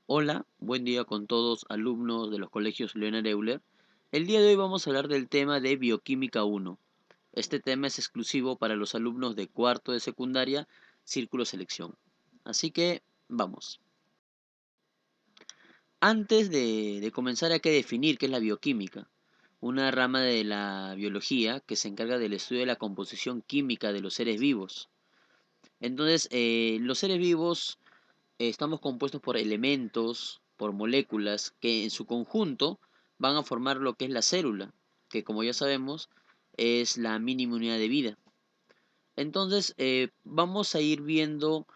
Hola, buen día con todos alumnos de los colegios Leonard Euler. El día de hoy vamos a hablar del tema de Bioquímica 1. Este tema es exclusivo para los alumnos de cuarto de secundaria, Círculo Selección. Así que vamos. Antes de comenzar hay que definir qué es la bioquímica, una rama de la biología que se encarga del estudio de la composición química de los seres vivos. Entonces, los seres vivos estamos compuestos por elementos, por moléculas, que en su conjunto van a formar lo que es la célula, que como ya sabemos es la mínima unidad de vida. Entonces, vamos a ir viendo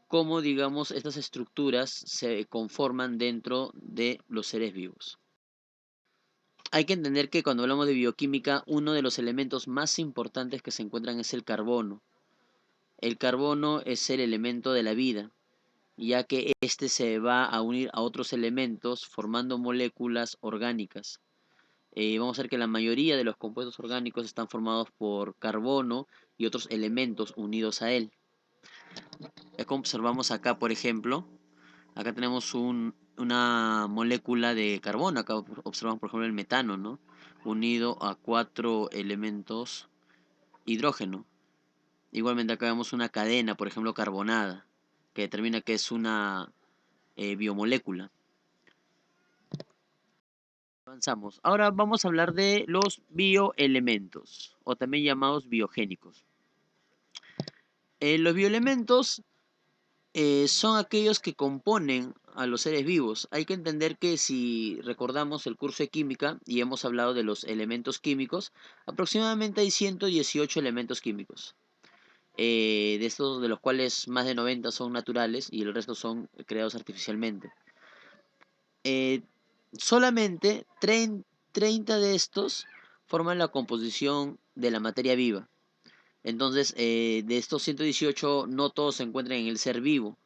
cómo, digamos, estas estructuras se conforman dentro de los seres vivos. Hay que entender que cuando hablamos de bioquímica, uno de los elementos más importantes que se encuentran es el carbono. El carbono es el elemento de la vida, ya que éste se va a unir a otros elementos formando moléculas orgánicas. Vamos a ver que la mayoría de los compuestos orgánicos están formados por carbono y otros elementos unidos a él. Es como observamos acá, por ejemplo, acá tenemos una molécula de carbono, acá observamos por ejemplo el metano, ¿no? Unido a cuatro elementos hidrógeno. Igualmente acá vemos una cadena, por ejemplo, carbonada, que determina que es una biomolécula. Avanzamos. Ahora vamos a hablar de los bioelementos, o también llamados biogénicos. Los bioelementos son aquellos que componen a los seres vivos. Hay que entender que si recordamos el curso de química y hemos hablado de los elementos químicos, aproximadamente hay 118 elementos químicos. De estos de los cuales más de 90 son naturales y el resto son creados artificialmente. Eh, Solamente 30 de estos forman la composición de la materia viva. Entonces, de estos 118, no todos se encuentran en el ser vivo,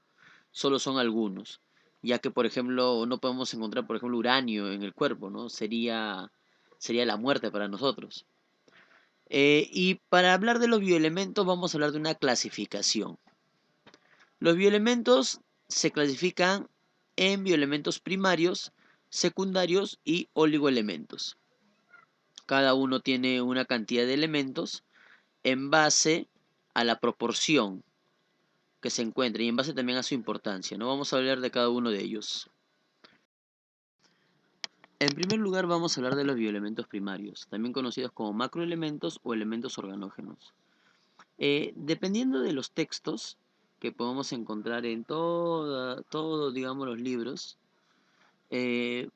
solo son algunos. Ya que, por ejemplo, no podemos encontrar, por ejemplo, uranio en el cuerpo, ¿no? Sería la muerte para nosotros. Y para hablar de los bioelementos, vamos a hablar de una clasificación. Los bioelementos se clasifican en bioelementos primarios, secundarios y oligoelementos. Cada uno tiene una cantidad de elementos en base a la proporción que se encuentra y en base también a su importancia. No vamos a hablar de cada uno de ellos. En primer lugar vamos a hablar de los bioelementos primarios, también conocidos como macroelementos o elementos organógenos. Dependiendo de los textos que podemos encontrar en todos, digamos, los libros,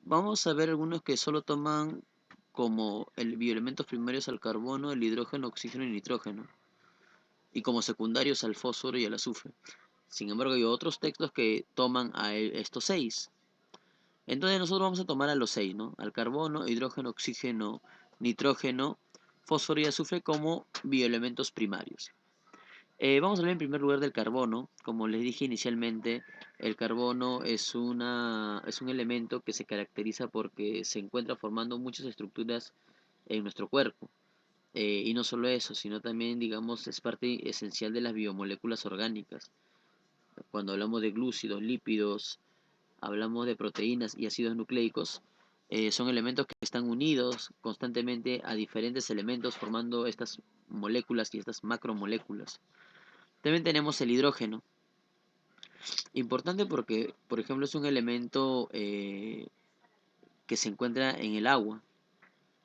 vamos a ver algunos que solo toman como bioelementos primarios al carbono, el hidrógeno, oxígeno y nitrógeno, y como secundarios al fósforo y al azufre. Sin embargo, hay otros textos que toman a estos seis. Entonces nosotros vamos a tomar a los seis, ¿no? Al carbono, hidrógeno, oxígeno, nitrógeno, fósforo y azufre como bioelementos primarios. Vamos a hablar en primer lugar del carbono. Como les dije inicialmente, el carbono es un elemento que se caracteriza porque se encuentra formando muchas estructuras en nuestro cuerpo. Y no solo eso, sino también, digamos, es parte esencial de las biomoléculas orgánicas. Cuando hablamos de glúcidos, lípidos, hablamos de proteínas y ácidos nucleicos, son elementos que están unidos constantemente a diferentes elementos formando estas moléculas y estas macromoléculas. También tenemos el hidrógeno. Importante porque, por ejemplo, es un elemento que se encuentra en el agua.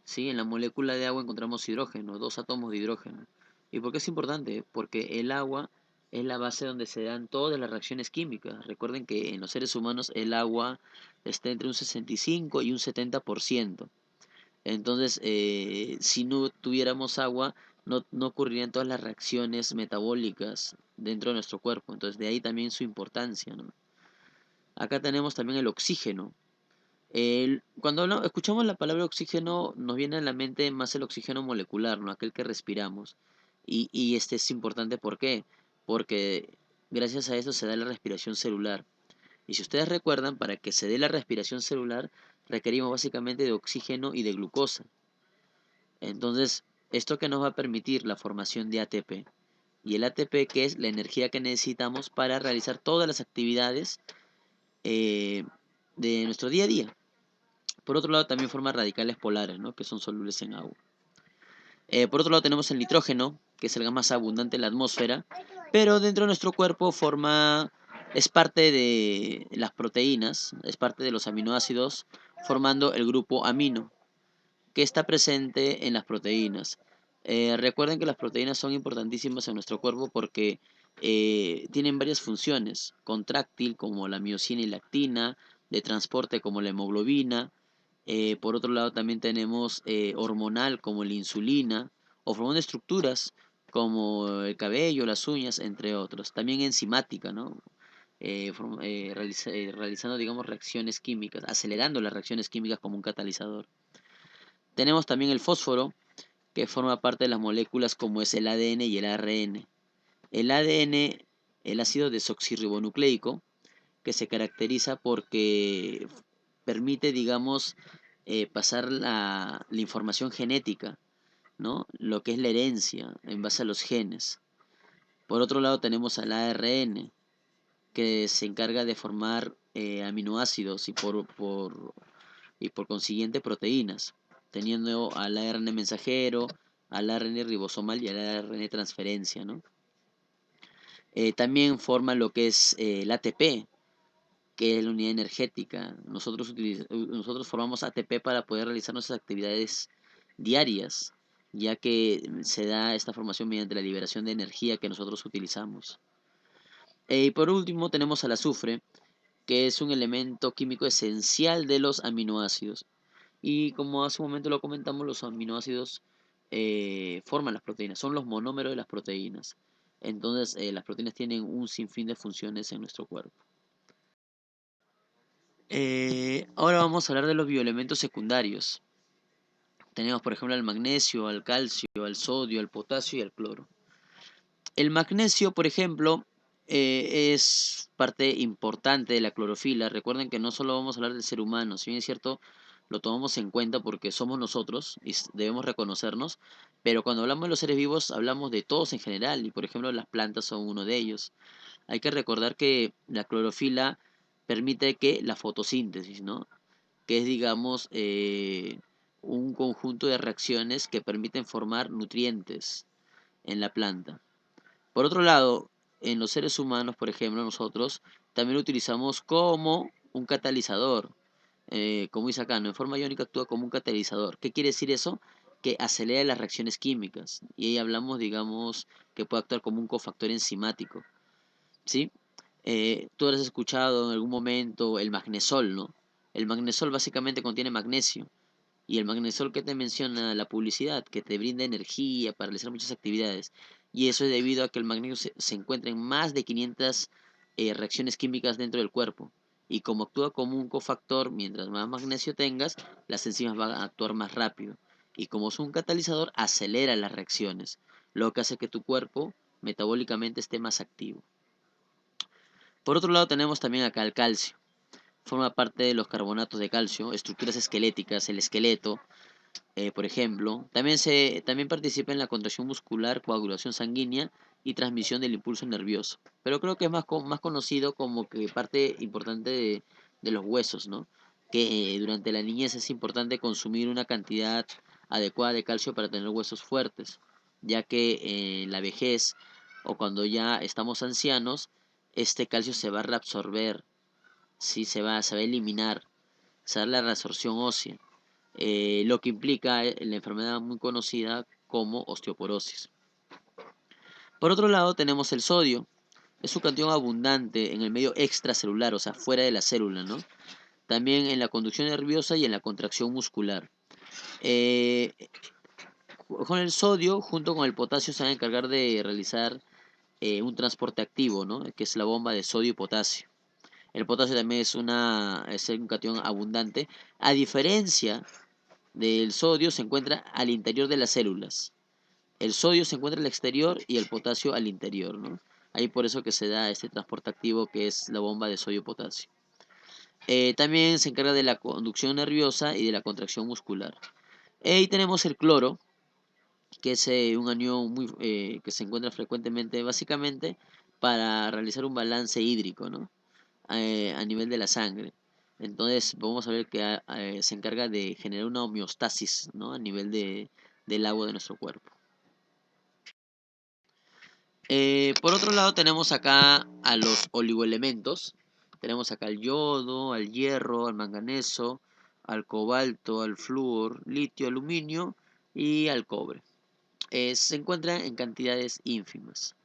¿Sí? En la molécula de agua encontramos hidrógeno, dos átomos de hidrógeno. ¿Y por qué es importante? Porque el agua es la base donde se dan todas las reacciones químicas. Recuerden que en los seres humanos el agua está entre un 65 y un 70%. Entonces, si no tuviéramos agua, no ocurrirían todas las reacciones metabólicas dentro de nuestro cuerpo. Entonces, de ahí también su importancia, ¿no? Acá tenemos también el oxígeno. Cuando escuchamos la palabra oxígeno, nos viene a la mente más el oxígeno molecular, ¿no? Aquel que respiramos. Y este es importante, ¿por qué? Porque gracias a eso se da la respiración celular. Y si ustedes recuerdan, para que se dé la respiración celular, requerimos básicamente de oxígeno y de glucosa. Entonces, ¿esto que nos va a permitir? La formación de ATP. Y el ATP, que es la energía que necesitamos para realizar todas las actividades de nuestro día a día. Por otro lado, también forma radicales polares, ¿no? Que son solubles en agua. Por otro lado, tenemos el nitrógeno, que es el gas más abundante en la atmósfera, pero dentro de nuestro cuerpo es parte de las proteínas, es parte de los aminoácidos, formando el grupo amino, que está presente en las proteínas. Recuerden que las proteínas son importantísimas en nuestro cuerpo porque tienen varias funciones: contráctil, como la miosina y lactina; de transporte, como la hemoglobina; por otro lado, también tenemos hormonal, como la insulina; o formando estructuras como el cabello, las uñas, entre otros. También enzimática, ¿no? Realizando, digamos, reacciones químicas, acelerando las reacciones químicas como un catalizador. Tenemos también el fósforo, que forma parte de las moléculas como es el ADN y el ARN. El ADN, el ácido desoxirribonucleico, que se caracteriza porque permite, digamos, pasar la información genética, ¿no? Lo que es la herencia en base a los genes. Por otro lado tenemos al ARN, que se encarga de formar aminoácidos y por consiguiente proteínas, teniendo al ARN mensajero, al ARN ribosomal y al ARN transferencia, ¿no? También forma lo que es el ATP, que es la unidad energética. Nosotros formamos ATP para poder realizar nuestras actividades diarias, ya que se da esta formación mediante la liberación de energía que nosotros utilizamos. Y por último tenemos al azufre, que es un elemento químico esencial de los aminoácidos. Y como hace un momento lo comentamos, los aminoácidos forman las proteínas, son los monómeros de las proteínas. Entonces, las proteínas tienen un sinfín de funciones en nuestro cuerpo. Ahora vamos a hablar de los bioelementos secundarios. Tenemos, por ejemplo, al magnesio, al calcio, al sodio, al potasio y al cloro. El magnesio, por ejemplo, es parte importante de la clorofila. Recuerden que no solo vamos a hablar del ser humano; si bien es cierto, lo tomamos en cuenta porque somos nosotros y debemos reconocernos, pero cuando hablamos de los seres vivos hablamos de todos en general, y por ejemplo las plantas son uno de ellos. Hay que recordar que la clorofila permite que la fotosíntesis, ¿no? Que es, digamos, un conjunto de reacciones que permiten formar nutrientes en la planta. Por otro lado, en los seres humanos, por ejemplo, nosotros también lo utilizamos como un catalizador. Como dice acá, ¿no? En forma iónica actúa como un catalizador. ¿Qué quiere decir eso? Que acelera las reacciones químicas. Y ahí hablamos, digamos, que puede actuar como un cofactor enzimático, ¿sí? Tú habrás escuchado en algún momento el magnesol, ¿no? El magnesol básicamente contiene magnesio. Y el magnesol que te menciona la publicidad, que te brinda energía para realizar muchas actividades. Y eso es debido a que el magnesio se encuentra en más de 500 reacciones químicas dentro del cuerpo. Y como actúa como un cofactor, mientras más magnesio tengas, las enzimas van a actuar más rápido. Y como es un catalizador, acelera las reacciones, lo que hace que tu cuerpo metabólicamente esté más activo. Por otro lado tenemos también acá el calcio. Forma parte de los carbonatos de calcio, estructuras esqueléticas, el esqueleto, por ejemplo. También participa en la contracción muscular, coagulación sanguínea y transmisión del impulso nervioso. Pero creo que es más conocido como que parte importante de los huesos, ¿no? Que durante la niñez es importante consumir una cantidad adecuada de calcio para tener huesos fuertes, ya que en la vejez o cuando ya estamos ancianos, este calcio se va a reabsorber, ¿sí? Se va a eliminar, se va a dar la reabsorción ósea, lo que implica la enfermedad muy conocida como osteoporosis. Por otro lado tenemos el sodio. Es un catión abundante en el medio extracelular, o sea, fuera de la célula, ¿no? También en la conducción nerviosa y en la contracción muscular. Eh, con el sodio, junto con el potasio, se van a encargar de realizar un transporte activo, ¿no? Que es la bomba de sodio y potasio. El potasio también es un catión abundante. A diferencia del sodio, se encuentra al interior de las células. El sodio se encuentra al exterior y el potasio al interior, ¿no? Ahí por eso que se da este transporte activo, que es la bomba de sodio-potasio. También se encarga de la conducción nerviosa y de la contracción muscular. Y tenemos el cloro, que es un anión que se encuentra frecuentemente, básicamente, para realizar un balance hídrico, ¿no? A nivel de la sangre. Entonces vamos a ver que se encarga de generar una homeostasis, ¿no? A nivel del agua de nuestro cuerpo. Por otro lado tenemos acá a los oligoelementos. Tenemos acá al yodo, al hierro, al manganeso, al cobalto, al flúor, litio, aluminio y al cobre. Se encuentran en cantidades ínfimas,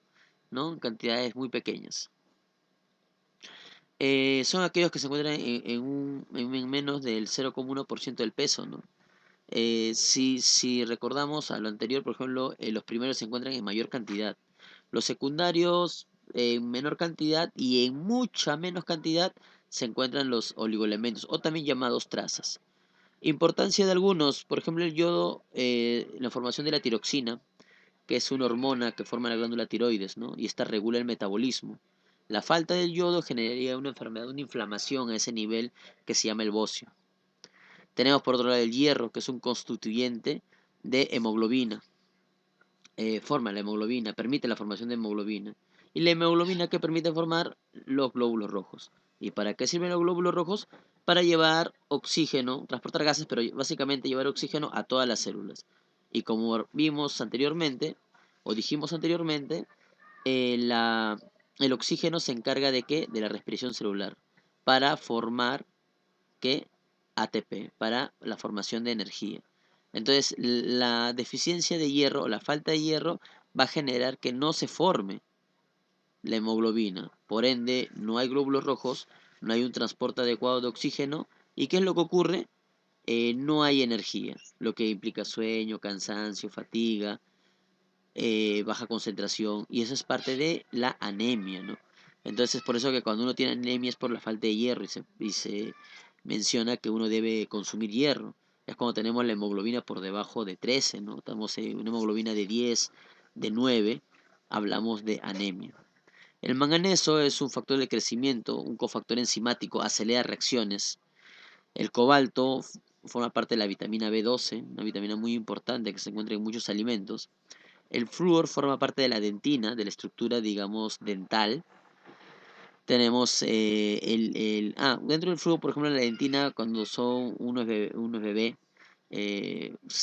¿no? En cantidades muy pequeñas. Son aquellos que se encuentran en menos del 0,1% del peso, ¿no? Si recordamos a lo anterior, por ejemplo, los primeros se encuentran en mayor cantidad, los secundarios en menor cantidad y en mucha menos cantidad se encuentran los oligoelementos o también llamados trazas. Importancia de algunos, por ejemplo, el yodo, la formación de la tiroxina, que es una hormona que forma la glándula tiroides, ¿no? Y esta regula el metabolismo. La falta del yodo generaría una enfermedad, una inflamación a ese nivel que se llama el bocio. Tenemos por otro lado el hierro, que es un constituyente de hemoglobina. Forma la hemoglobina, permite la formación de hemoglobina. Y la hemoglobina que permite formar los glóbulos rojos. ¿Y para qué sirven los glóbulos rojos? Para llevar oxígeno, transportar gases, pero básicamente llevar oxígeno a todas las células. Y como vimos anteriormente, o dijimos anteriormente, el oxígeno se encarga de qué? De la respiración celular, para formar ¿qué? ATP, para la formación de energía. Entonces, la deficiencia de hierro o la falta de hierro va a generar que no se forme la hemoglobina. Por ende, no hay glóbulos rojos, no hay un transporte adecuado de oxígeno. ¿Y qué es lo que ocurre? No hay energía, lo que implica sueño, cansancio, fatiga, baja concentración, y eso es parte de la anemia, ¿no? Entonces, por eso que cuando uno tiene anemia es por la falta de hierro y se menciona que uno debe consumir hierro. Es cuando tenemos la hemoglobina por debajo de 13, ¿no? Estamos en una hemoglobina de 10, de 9, hablamos de anemia. El manganeso es un factor de crecimiento, un cofactor enzimático, acelera reacciones. El cobalto forma parte de la vitamina B12, una vitamina muy importante que se encuentra en muchos alimentos. El flúor forma parte de la dentina, de la estructura, digamos, dental. Tenemos dentro del flúor, por ejemplo, la dentina, cuando son unos bebé,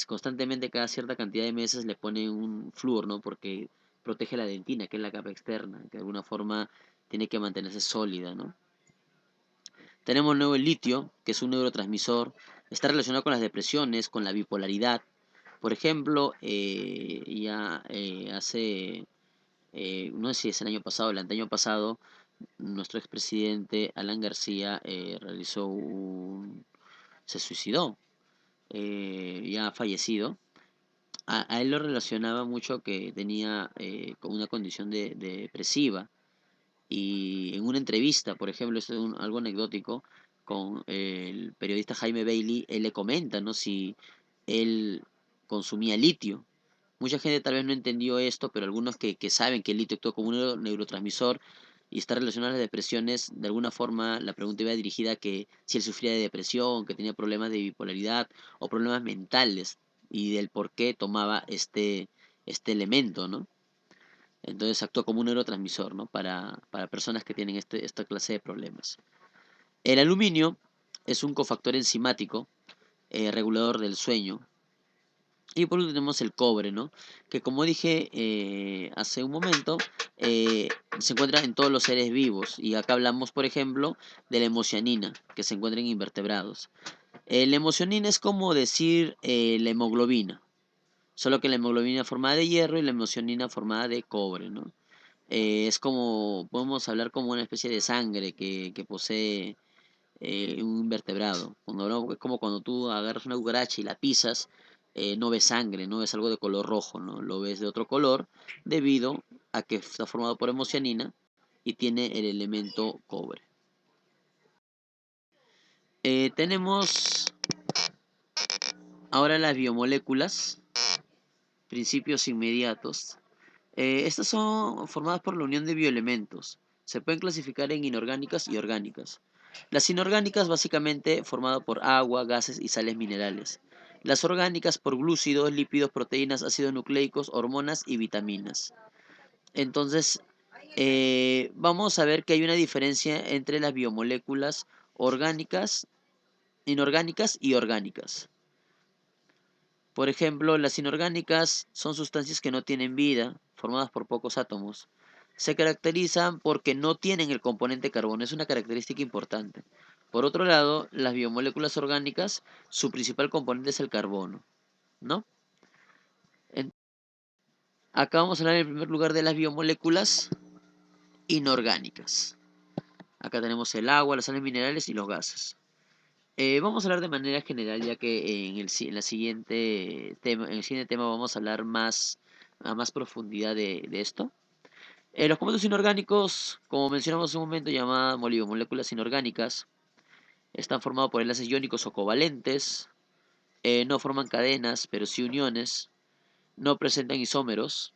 constantemente cada cierta cantidad de meses le ponen un flúor, ¿no? Porque protege la dentina, que es la capa externa, que de alguna forma tiene que mantenerse sólida, ¿no? Tenemos luego el litio, que es un neurotransmisor, está relacionado con las depresiones, con la bipolaridad. Por ejemplo, ya hace no sé si es el año pasado o el anteaño pasado, nuestro expresidente Alan García se suicidó, ya fallecido. A él lo relacionaba mucho que tenía con una condición de depresiva. Y en una entrevista, por ejemplo, esto es algo anecdótico, con el periodista Jaime Bailey, él le comenta, ¿no? Si él consumía litio. Mucha gente tal vez no entendió esto, pero algunos que saben que el litio actúa como un neurotransmisor y está relacionado a las depresiones, de alguna forma la pregunta iba dirigida a que si él sufría de depresión, que tenía problemas de bipolaridad o problemas mentales y del por qué tomaba este elemento, ¿no? Entonces actúa como un neurotransmisor, ¿no? Para personas que tienen esta clase de problemas. El aluminio es un cofactor enzimático, regulador del sueño. Y por último tenemos el cobre, ¿no? Que como dije hace un momento, se encuentra en todos los seres vivos. Y acá hablamos, por ejemplo, de la hemocianina, que se encuentra en invertebrados. La hemocianina es como decir la hemoglobina, solo que la hemoglobina formada de hierro y la hemocianina formada de cobre, ¿no? Es como, podemos hablar como una especie de sangre que posee un invertebrado. Es como cuando tú agarras una cucaracha y la pisas, no ves sangre, no ves algo de color rojo, ¿no? Lo ves de otro color debido a que está formado por hemocianina y tiene el elemento cobre. Tenemos ahora las biomoléculas, principios inmediatos. Estas son formadas por la unión de bioelementos. Se pueden clasificar en inorgánicas y orgánicas. Las inorgánicas básicamente formadas por agua, gases y sales minerales. Las orgánicas por glúcidos, lípidos, proteínas, ácidos nucleicos, hormonas y vitaminas. Entonces, vamos a ver que hay una diferencia entre las biomoléculas orgánicas, inorgánicas y orgánicas. Por ejemplo, las inorgánicas son sustancias que no tienen vida, formadas por pocos átomos. Se caracterizan porque no tienen el componente carbono, es una característica importante. Por otro lado, las biomoléculas orgánicas, su principal componente es el carbono, ¿no? En- Acá vamos a hablar en primer lugar de las biomoléculas inorgánicas. Acá tenemos el agua, las sales minerales y los gases. Vamos a hablar de manera general, ya que en el siguiente tema vamos a hablar a más profundidad de esto. Los compuestos inorgánicos, como mencionamos hace un momento, llamadas moléculas inorgánicas, están formados por enlaces iónicos o covalentes, no forman cadenas, pero sí uniones, no presentan isómeros.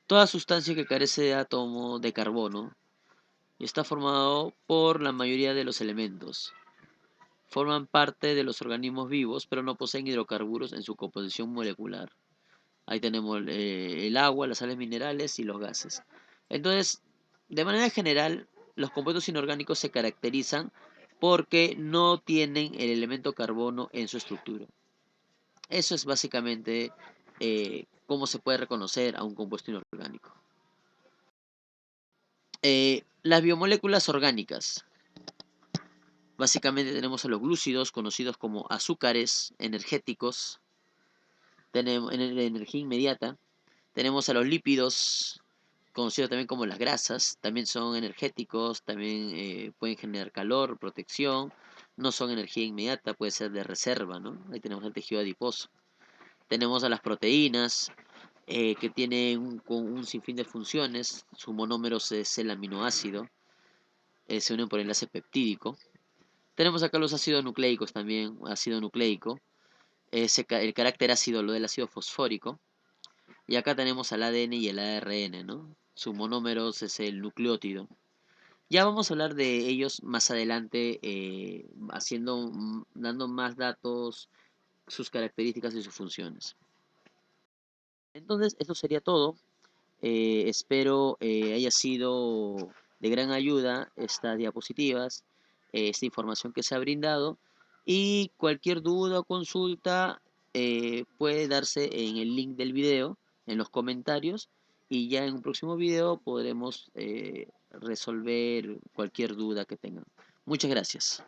Toda sustancia que carece de átomo de carbono está formado por la mayoría de los elementos. Forman parte de los organismos vivos, pero no poseen hidrocarburos en su composición molecular. Ahí tenemos el agua, las sales minerales y los gases. Entonces, de manera general, los compuestos inorgánicos se caracterizan porque no tienen el elemento carbono en su estructura. Eso es básicamente cómo se puede reconocer a un compuesto inorgánico. Las biomoléculas orgánicas. Básicamente tenemos a los glúcidos, conocidos como azúcares energéticos, tenemos de energía inmediata. Tenemos a los lípidos, conocidos también como las grasas, también son energéticos, también pueden generar calor, protección, no son energía inmediata, puede ser de reserva, ¿no? Ahí tenemos el tejido adiposo. Tenemos a las proteínas, que tienen con un sinfín de funciones, su monómero es el aminoácido, se unen por enlace peptídico. Tenemos acá los ácidos nucleicos también, ácido nucleico, el carácter ácido, lo del ácido fosfórico. Y acá tenemos al ADN y el ARN, ¿no? Su monómeros es el nucleótido. Ya vamos a hablar de ellos más adelante, dando más datos, sus características y sus funciones. Entonces, eso sería todo. Espero haya sido de gran ayuda estas diapositivas, esta información que se ha brindado. Y cualquier duda o consulta puede darse en el link del video, en los comentarios. Y ya en un próximo video podremos resolver cualquier duda que tengan. Muchas gracias.